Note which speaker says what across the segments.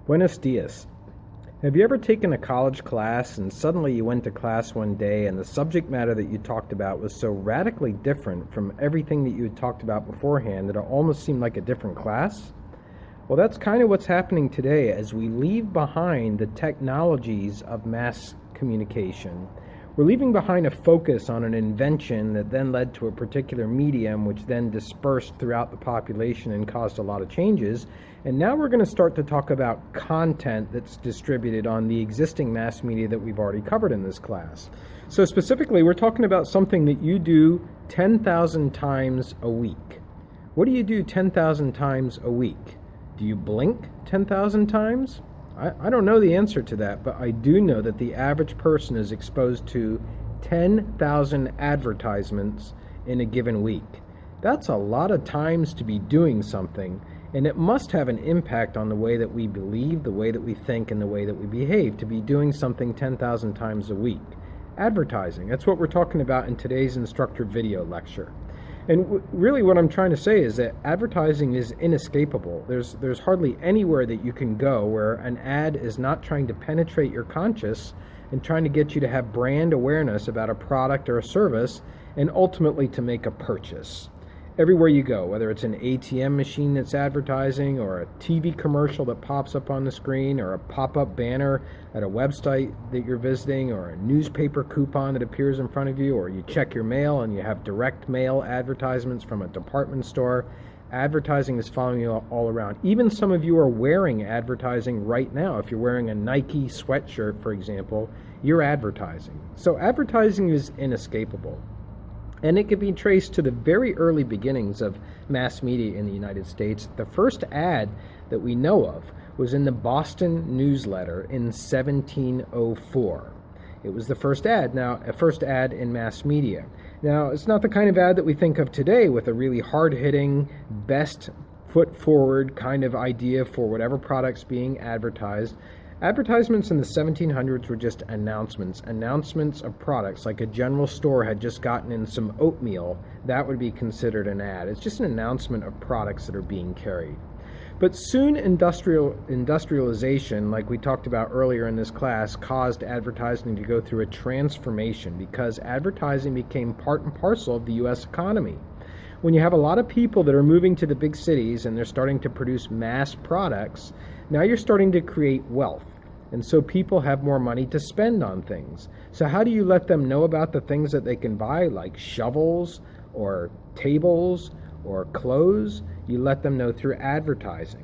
Speaker 1: Buenos dias. Have you ever taken a college class and suddenly you went to class one day and the subject matter that you talked about was so radically different from everything that you had talked about beforehand that it almost seemed like a different class? Well, that's kind of what's happening today as we leave behind the technologies of mass communication. We're leaving behind a focus on an invention that then led to a particular medium, which then dispersed throughout the population and caused a lot of changes. And now we're going to start to talk about content that's distributed on the existing mass media that we've already covered in this class. So specifically, we're talking about something that you do 10,000 times a week. What do you do 10,000 times a week? Do you blink 10,000 times? I don't know the answer to that, but I do know that the average person is exposed to 10,000 advertisements in a given week. That's a lot of times to be doing something, and it must have an impact on the way that we believe, the way that we think, and the way that we behave to be doing something 10,000 times a week. Advertising, that's what we're talking about in today's instructor video lecture. And really what I'm trying to say is that advertising is inescapable. There's hardly anywhere that you can go where an ad is not trying to penetrate your conscious and trying to get you to have brand awareness about a product or a service and ultimately to make a purchase. Everywhere you go, whether it's an ATM machine that's advertising or a TV commercial that pops up on the screen or a pop-up banner at a website that you're visiting or a newspaper coupon that appears in front of you, or you check your mail and you have direct mail advertisements from a department store, advertising is following you all around. Even some of you are wearing advertising right now. If you're wearing a Nike sweatshirt, for example, you're advertising. So advertising is inescapable. And it can be traced to the very early beginnings of mass media in the United States. The first ad that we know of was in the Boston newsletter in 1704. It was the first ad. Now, a first ad in mass media. Now, it's not the kind of ad that we think of today with a really hard-hitting, best foot forward kind of idea for whatever product's being advertised. Advertisements in the 1700s were just announcements of products. Like a general store had just gotten in some oatmeal, that would be considered an ad. It's just an announcement of products that are being carried. But soon industrialization, like we talked about earlier in this class, caused advertising to go through a transformation because advertising became part and parcel of the U.S. economy. When you have a lot of people that are moving to the big cities and they're starting to produce mass products, now you're starting to create wealth. And so people have more money to spend on things. So how do you let them know about the things that they can buy, like shovels or tables or clothes? You let them know through advertising.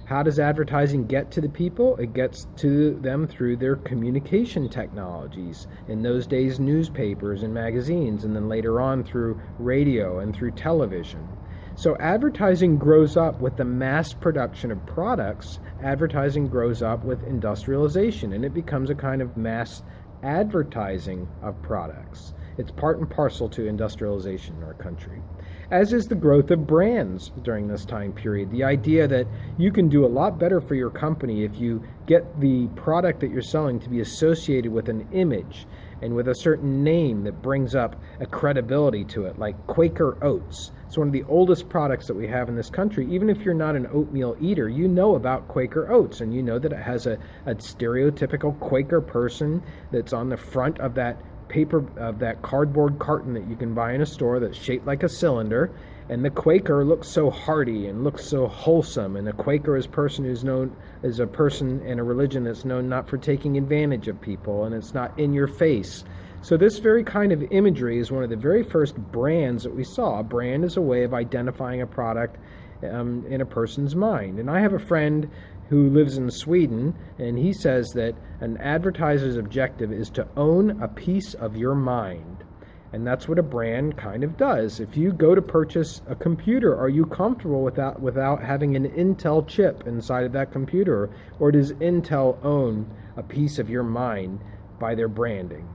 Speaker 1: How does advertising get to the people? It gets to them through their communication technologies. In those days, newspapers and magazines, and then later on through radio and through television. So advertising grows up with the mass production of products. Advertising grows up with industrialization, and it becomes a kind of mass advertising of products. It's part and parcel to industrialization in our country, as is the growth of brands during this time period. The idea that you can do a lot better for your company if you get the product that you're selling to be associated with an image and with a certain name that brings up a credibility to it, like Quaker Oats. It's one of the oldest products that we have in this country. Even if you're not an oatmeal eater, you know about Quaker Oats, and you know that it has a stereotypical Quaker person that's on the front of that cardboard carton that you can buy in a store that's shaped like a cylinder. And the Quaker looks so hearty and looks so wholesome. And a Quaker is a person who's known as a person in a religion that's known not for taking advantage of people, and it's not in your face. So this very kind of imagery is one of the very first brands that we saw. A brand is a way of identifying a product in a person's mind. And I have a friend who lives in Sweden, and he says that an advertiser's objective is to own a piece of your mind. And that's what a brand kind of does. If you go to purchase a computer, are you comfortable without having an Intel chip inside of that computer? Or does Intel own a piece of your mind by their branding?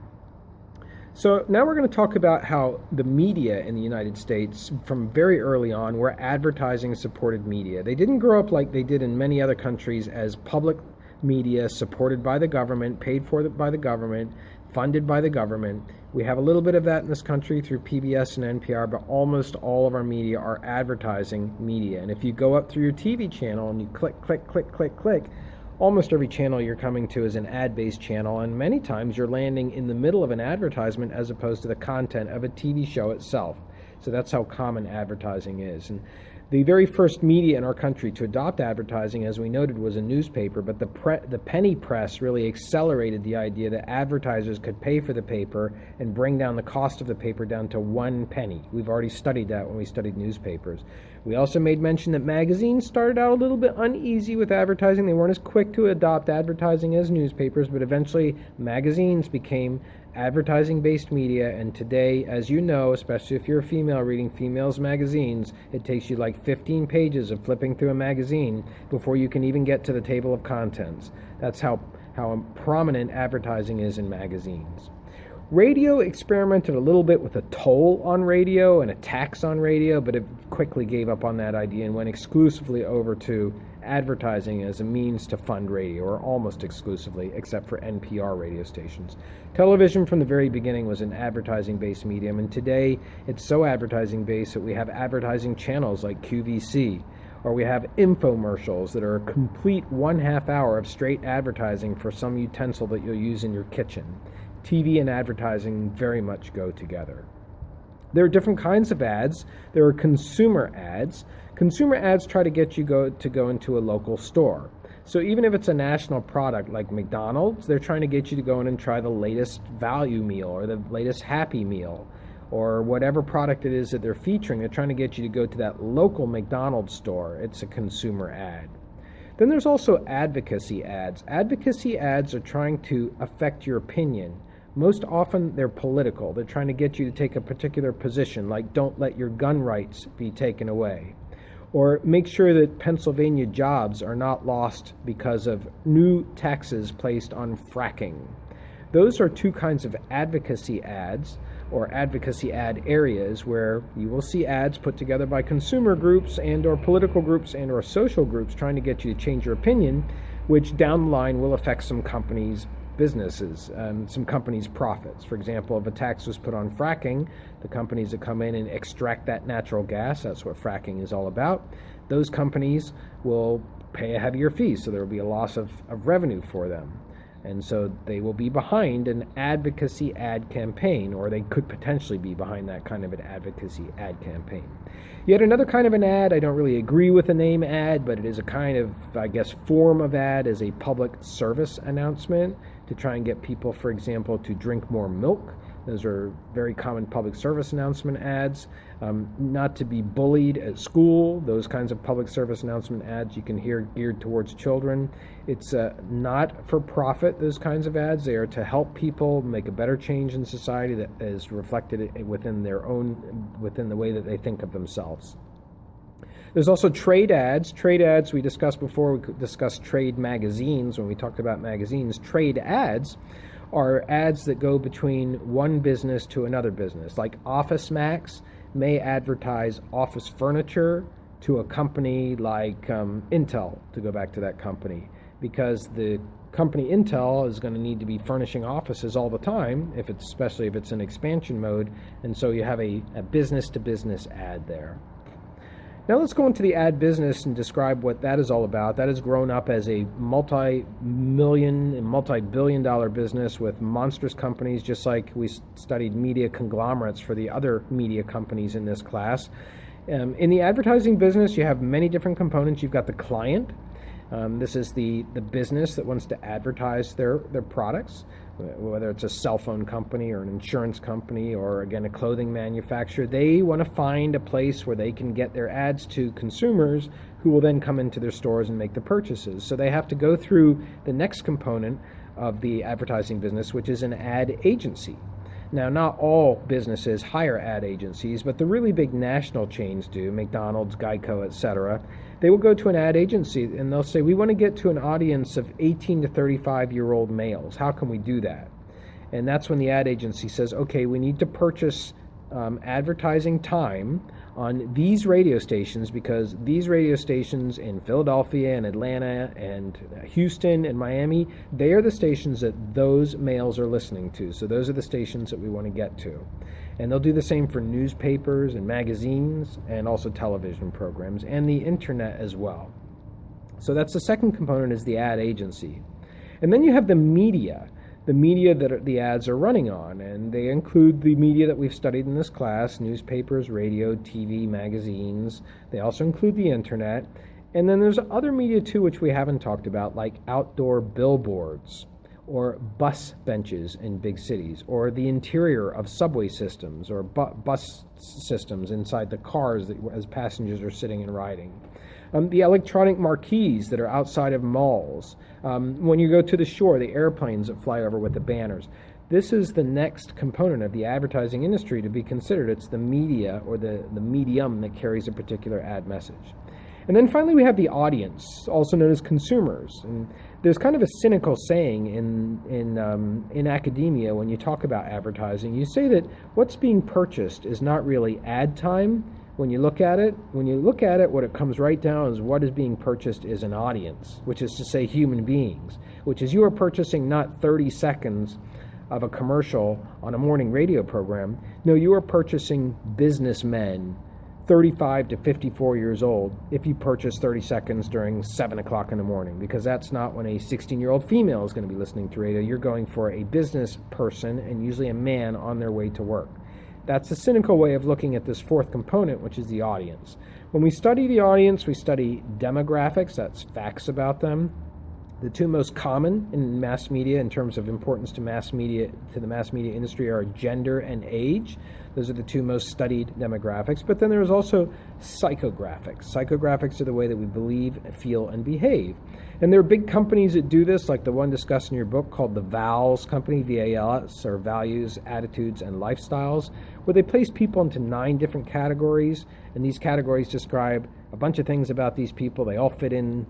Speaker 1: So now we're going to talk about how the media in the United States from very early on were advertising supported media. They didn't grow up like they did in many other countries as public media supported by the government, paid for by the government, funded by the government. We have a little bit of that in this country through PBS and NPR, but almost all of our media are advertising media. And if you go up through your TV channel and you click, Almost every channel you're coming to is an ad-based channel, and many times you're landing in the middle of an advertisement as opposed to the content of a TV show itself. So that's how common advertising is. And the very first media in our country to adopt advertising, as we noted, was a newspaper, but the penny press really accelerated the idea that advertisers could pay for the paper and bring down the cost of the paper down to 1 penny. We've already studied that when we studied newspapers. We also made mention that magazines started out a little bit uneasy with advertising. They weren't as quick to adopt advertising as newspapers, but eventually magazines became advertising-based media, and today, as you know, especially if you're a female reading females magazines, it takes you like 15 pages of flipping through a magazine before you can even get to the table of contents. That's how prominent advertising is in magazines. Radio experimented a little bit with a toll on radio and a tax on radio, but it quickly gave up on that idea and went exclusively over to advertising as a means to fund radio, or almost exclusively, except for NPR radio stations. Television from the very beginning was an advertising-based medium, and today it's so advertising-based that we have advertising channels like QVC, or we have infomercials that are a complete 1/2 hour of straight advertising for some utensil that you'll use in your kitchen. TV and advertising very much go together. There are different kinds of ads. There are consumer ads. Consumer ads try to get you to go into a local store. So even if it's a national product like McDonald's, they're trying to get you to go in and try the latest value meal or the latest Happy Meal or whatever product it is that they're featuring. They're trying to get you to go to that local McDonald's store. It's a consumer ad. Then there's also advocacy ads. Advocacy ads are trying to affect your opinion. Most often they're political. They're trying to get you to take a particular position, like don't let your gun rights be taken away, or make sure that Pennsylvania jobs are not lost because of new taxes placed on fracking. Those are two kinds of advocacy ads, or advocacy ad areas, where you will see ads put together by consumer groups and or political groups and or social groups trying to get you to change your opinion, which down the line will affect some companies' businesses, some companies' profits. For example, if a tax was put on fracking, the companies that come in and extract that natural gas, that's what fracking is all about, those companies will pay a heavier fee, so there will be a loss of revenue for them. And so they will be behind an advocacy ad campaign, or they could potentially be behind that kind of an advocacy ad campaign. Yet another kind of an ad, I don't really agree with the name ad, but it is a kind of, I guess, form of ad, is a public service announcement to try and get people, for example, to drink more milk. Those are very common public service announcement ads. Not to be bullied at school, those kinds of public service announcement ads you can hear geared towards children. It's not for profit, those kinds of ads. They are to help people make a better change in society that is reflected within the way that they think of themselves. There's also trade ads. Trade ads we discussed before. We discussed trade magazines when we talked about magazines. Trade ads are ads that go between one business to another business. Like Office Max may advertise office furniture to a company like Intel, to go back to that company, because the company Intel is going to need to be furnishing offices all the time, especially if it's in expansion mode, and so you have a business-to-business ad there. Now let's go into the ad business and describe what that is all about. That has grown up as a multi-million and multi-billion-dollar business with monstrous companies, just like we studied media conglomerates for the other media companies in this class. In the advertising business, you have many different components. You've got the client. This is the business that wants to advertise their products, whether it's a cell phone company or an insurance company or, again, a clothing manufacturer. They want to find a place where they can get their ads to consumers who will then come into their stores and make the purchases. So they have to go through the next component of the advertising business, which is an ad agency. Now, not all businesses hire ad agencies, but the really big national chains do, McDonald's, Geico, etc. They will go to an ad agency and they'll say, we want to get to an audience of 18 to 35-year-old males. How can we do that? And that's when the ad agency says, okay, we need to purchase advertising time on these radio stations, because these radio stations in Philadelphia and Atlanta and Houston and Miami, they are the stations that those males are listening to. So those are the stations that we want to get to. And they'll do the same for newspapers and magazines and also television programs and the internet as well. So that's the second component, is the ad agency. And then you have the media that the ads are running on, and they include the media that we've studied in this class: newspapers, radio, TV, magazines. They also include the internet. And then there's other media too, which we haven't talked about, like outdoor billboards, or bus benches in big cities, or the interior of subway systems, or bus systems inside the cars as passengers are sitting and riding. The electronic marquees that are outside of malls. When you go to the shore, the airplanes that fly over with the banners. This is the next component of the advertising industry to be considered. It's the media, or the medium, that carries a particular ad message. And then finally we have the audience, also known as consumers. And there's kind of a cynical saying in academia when you talk about advertising. You say that what's being purchased is not really ad time. When you look at it, what it comes right down is what is being purchased is an audience, which is to say human beings, which is you are purchasing not 30 seconds of a commercial on a morning radio program. No, you are purchasing businessmen 35 to 54 years old if you purchase 30 seconds during 7 o'clock in the morning, because that's not when a 16-year-old female is going to be listening to radio. You're going for a business person, and usually a man, on their way to work. That's a cynical way of looking at this fourth component, which is the audience. When we study the audience, we study demographics, that's facts about them. The two most common in mass media in terms of importance to the mass media industry are gender and age. Those are the two most studied demographics. But then there's also psychographics. Psychographics are the way that we believe, feel, and behave. And there are big companies that do this, like the one discussed in your book called the VALS company, VALS, or Values, Attitudes, and Lifestyles, where they place people into 9 different categories. And these categories describe a bunch of things about these people. They all fit in.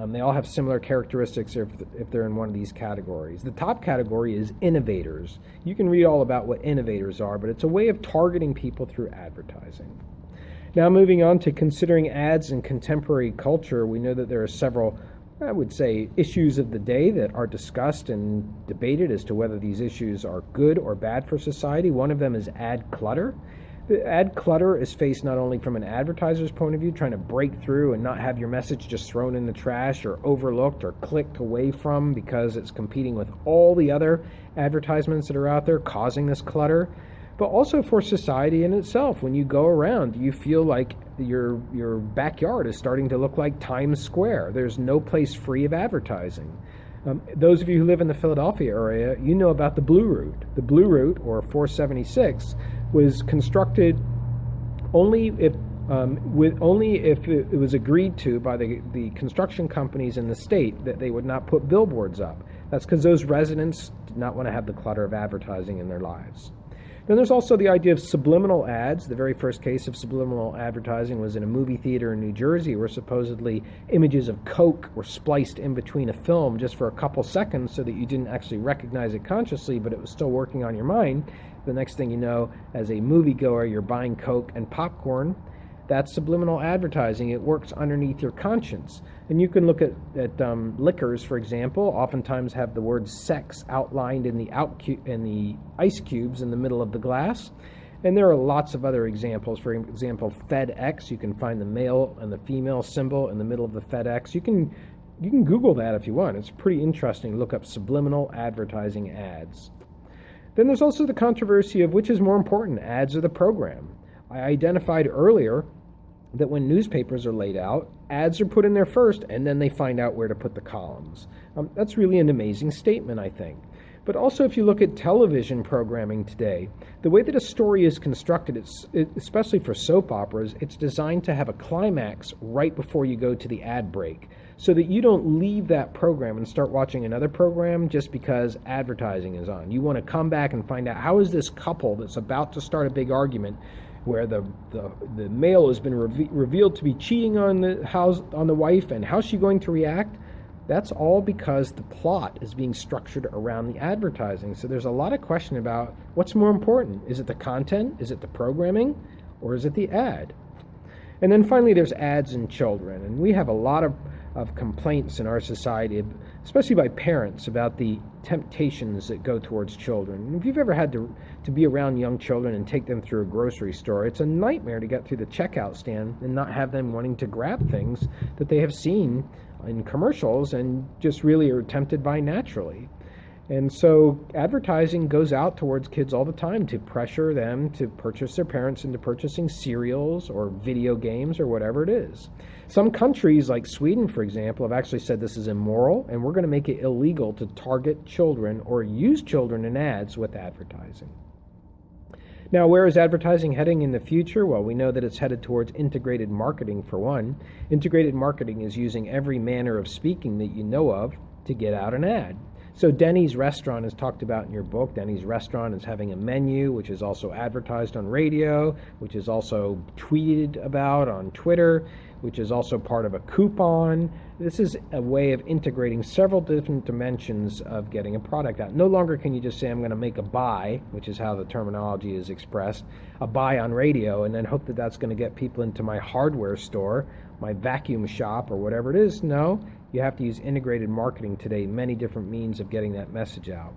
Speaker 1: They all have similar characteristics if they're in one of these categories. The top category is innovators. You can read all about what innovators are, but it's a way of targeting people through advertising. Now, moving on to considering ads in contemporary culture, we know that there are several, I would say, issues of the day that are discussed and debated as to whether these issues are good or bad for society. One of them is ad clutter. The ad clutter is faced not only from an advertiser's point of view, trying to break through and not have your message just thrown in the trash or overlooked or clicked away from because it's competing with all the other advertisements that are out there, causing this clutter, but also for society in itself. When you go around, you feel like your backyard is starting to look like Times Square. There's no place free of advertising. Those of you who live in the Philadelphia area, you know about the Blue Route. The Blue Route, or 476, was constructed only if it was agreed to by the construction companies in the state that they would not put billboards up. That's because those residents did not want to have the clutter of advertising in their lives. Then there's also the idea of subliminal ads. The very first case of subliminal advertising was in a movie theater in New Jersey, where supposedly images of Coke were spliced in between a film just for a couple seconds so that you didn't actually recognize it consciously, but it was still working on your mind. The next thing you know, as a moviegoer, you're buying Coke and popcorn. That's subliminal advertising. It works underneath your conscience. And you can look at liquors, for example, oftentimes have the word sex outlined in the ice cubes in the middle of the glass. And there are lots of other examples. For example, FedEx, you can find the male and the female symbol in the middle of the FedEx. You can Google that if you want. It's pretty interesting to look up subliminal advertising ads. Then there's also the controversy of which is more important, ads or the program. I identified earlier that when newspapers are laid out, ads are put in there first, and then they find out where to put the columns. That's really an amazing statement, I think. But also, if you look at television programming today, the way that a story is constructed, especially for soap operas, it's designed to have a climax right before you go to the ad break, so that you don't leave that program and start watching another program just because advertising is on. You want to come back and find out, how is this couple that's about to start a big argument where the male has been revealed to be cheating on the wife, and how's she going to react? That's all because the plot is being structured around the advertising. So there's a lot of question about what's more important. Is it the content? Is it the programming? Or is it the ad? And then finally, there's ads and children. And we have a lot of complaints in our society, especially by parents, about the temptations that go towards children. And if you've ever had to be around young children and take them through a grocery store, it's a nightmare to get through the checkout stand and not have them wanting to grab things that they have seen in commercials and just really are tempted by naturally. And so advertising goes out towards kids all the time to pressure them to purchase their parents into purchasing cereals or video games or whatever it is. Some countries like Sweden, for example, have actually said this is immoral, and we're going to make it illegal to target children or use children in ads with advertising. Now, where is advertising heading in the future? Well, we know that it's headed towards integrated marketing for one. Integrated marketing is using every manner of speaking that you know of to get out an ad. So Denny's restaurant is talked about in your book. Denny's restaurant is having a menu, which is also advertised on radio, which is also tweeted about on Twitter, which is also part of a coupon. This is a way of integrating several different dimensions of getting a product out. No longer can you just say, I'm going to make a buy, which is how the terminology is expressed, a buy on radio, and then hope that that's going to get people into my hardware store, my vacuum shop, or whatever it is. No, you have to use integrated marketing today, many different means of getting that message out.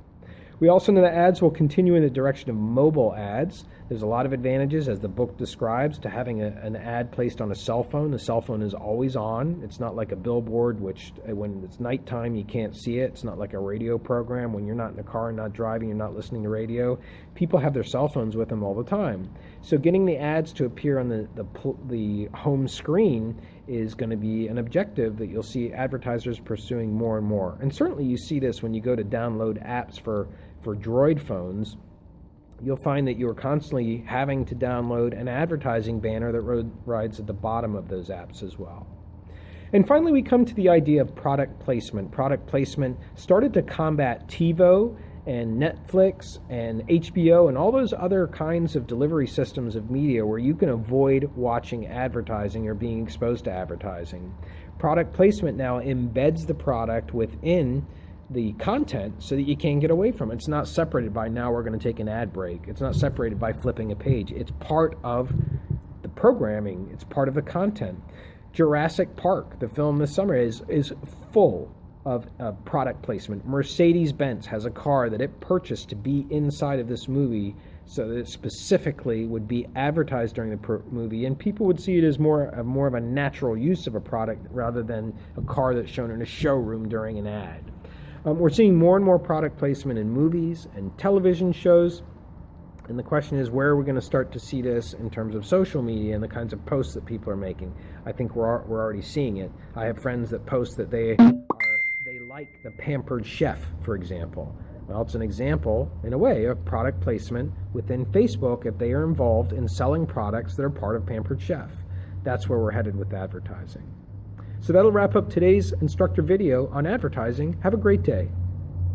Speaker 1: We also know that ads will continue in the direction of mobile ads. There's a lot of advantages, as the book describes, to having an ad placed on a cell phone. The cell phone is always on. It's not like a billboard, which when it's nighttime, you can't see it. It's not like a radio program. When you're not in the car and not driving, you're not listening to radio. People have their cell phones with them all the time. So getting the ads to appear on the home screen is going to be an objective that you'll see advertisers pursuing more and more. And certainly you see this when you go to download apps for Droid phones. You'll find that you're constantly having to download an advertising banner that rides at the bottom of those apps as well. And finally, we come to the idea of product placement. Product placement started to combat TiVo and Netflix and HBO and all those other kinds of delivery systems of media where you can avoid watching advertising or being exposed to advertising. Product placement now embeds the product within the content so that you can't get away from it. It's not separated by, now we're going to take an ad break. It's not separated by flipping a page. It's part of the programming. It's part of the content. Jurassic Park, the film this summer, is full of product placement. Mercedes-Benz has a car that it purchased to be inside of this movie so that it specifically would be advertised during the movie, and people would see it as more of a natural use of a product rather than a car that's shown in a showroom during an ad. We're seeing more and more product placement in movies and television shows. And the question is, where are we going to start to see this in terms of social media and the kinds of posts that people are making? I think we're already seeing it. I have friends that post that they like the Pampered Chef, for example. Well, it's an example, in a way, of product placement within Facebook if they are involved in selling products that are part of Pampered Chef. That's where we're headed with advertising. So that'll wrap up today's instructor video on advertising. Have a great day.